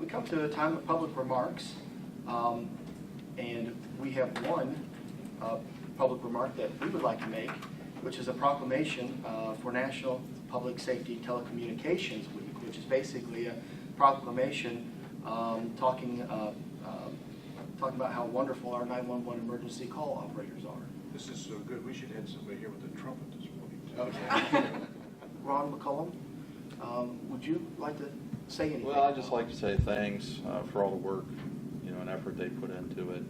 come to a time of public remarks, and we have one public remark that we would like to make, which is a proclamation for National Public Safety Telecommunications Week, which is basically a proclamation talking about how wonderful our 911 emergency call operators are. This is so good. We should have somebody here with a trumpet this morning. Okay. Ron McCollum, would you like to say anything? Well, I'd just like to say thanks for all the work, and effort they put into it.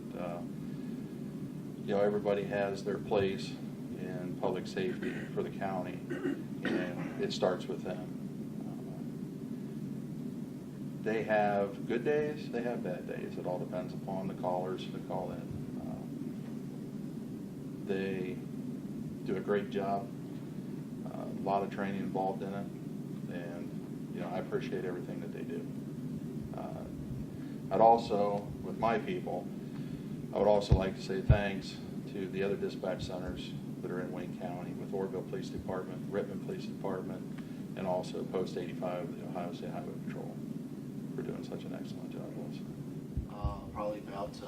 Everybody has their place in public safety for the county, and it starts with them. They have good days, they have bad days. It all depends upon the callers that call in. They do a great job, a lot of training involved in it, and I appreciate everything that they do. I'd also, with my people, I would also like to say thanks to the other dispatch centers that are in Wayne County, with Orville Police Department, Rittman Police Department, and also Post 85 of the Ohio State Highway Patrol for doing such an excellent job also. Probably about 2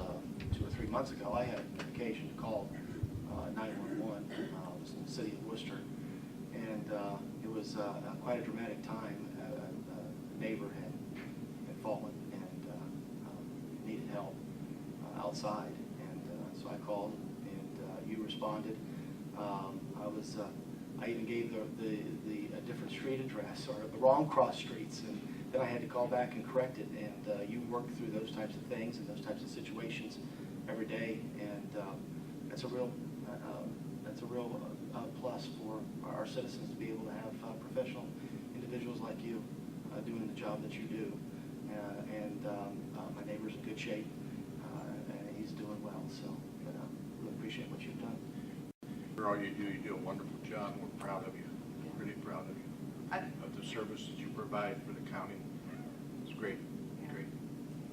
or 3 months ago, I had an occasion to call 911. It was in the city of Worcester, and it was quite a dramatic time. A neighbor had fallen and needed help outside, and so I called, and you responded. I even gave a different street address, or the wrong cross streets, and then I had to call back and correct it. And you work through those types of things and those types of situations every day, and that's a real plus for our citizens to be able to have professional individuals like you doing the job that you do. My neighbor's in good shape, and he's doing well. So, really appreciate what you've done. For all you do a wonderful job. We're proud of you. We're really proud of you. Of the service that you provide for the county. It's great. Yeah. Great.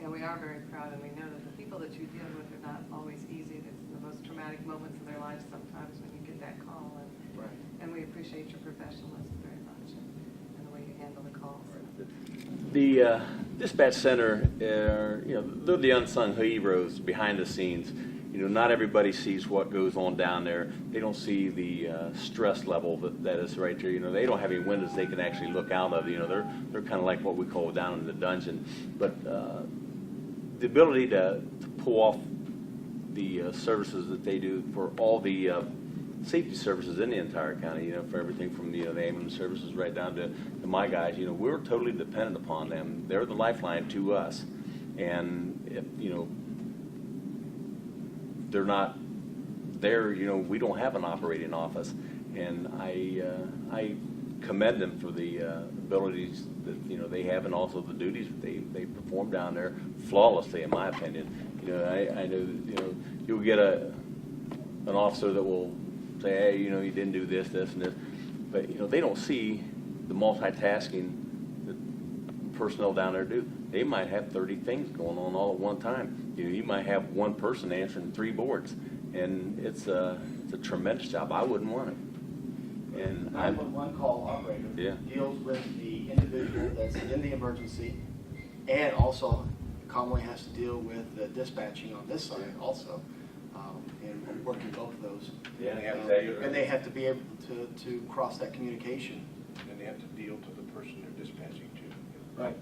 Yeah, we are very proud, and we know that the people that you deal with are not always easy. It's the most traumatic moments of their lives sometimes when you get that call, and we appreciate your professionalism very much and the way you handle the calls. The dispatch center, they're the unsung heroes behind the scenes. Not everybody sees what goes on down there. They don't see the stress level that is right there. They don't have any windows they can actually look out of. They're kind of like what we call down in the dungeon. But the ability to pull off the services that they do for all the safety services in the entire county, for everything from the ambulance services right down to my guys, we're totally dependent upon them. They're the lifeline to us. And if, they're not there, we don't have an operating office. And I commend them for the abilities that, they have, and also the duties that they perform down there flawlessly, in my opinion. I know, you'll get an officer that will say, hey, you didn't do this, this, and this. But, they don't see the multitasking that personnel down there do. They might have 30 things going on all at one time. You might have one person answering 3 boards, and it's a tremendous job. I wouldn't want it. And 911 call operator deals with the individual that's in the emergency, and also commonly has to deal with the dispatching on this side also, and working both of those. Yeah, and they have to be able to cross that communication. And they have to deal to the person they're dispatching to. Right.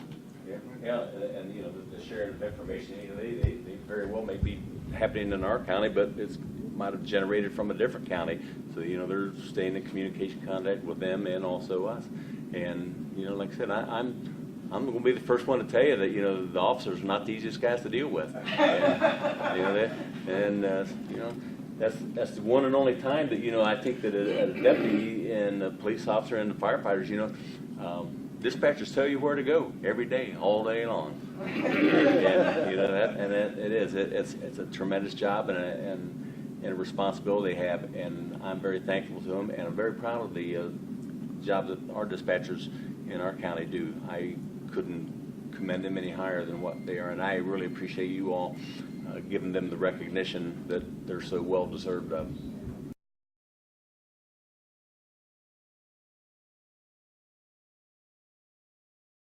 Yeah, and the sharing of information, they very well may be happening in our county, but it might have generated from a different county. So they're staying in communication contact with them and also us. And like I said, I'm going to be the first one to tell you that the officers are not the easiest guys to deal with. And that's the one and only time that I think that a deputy and a police officer and the firefighters, dispatchers tell you where to go every day, all day long. And it's a tremendous job and a responsibility they have, and I'm very thankful to them, and I'm very proud of the job that our dispatchers in our county do. I couldn't commend them any higher than what they are, and I really appreciate you all giving them the recognition that they're so well deserved of.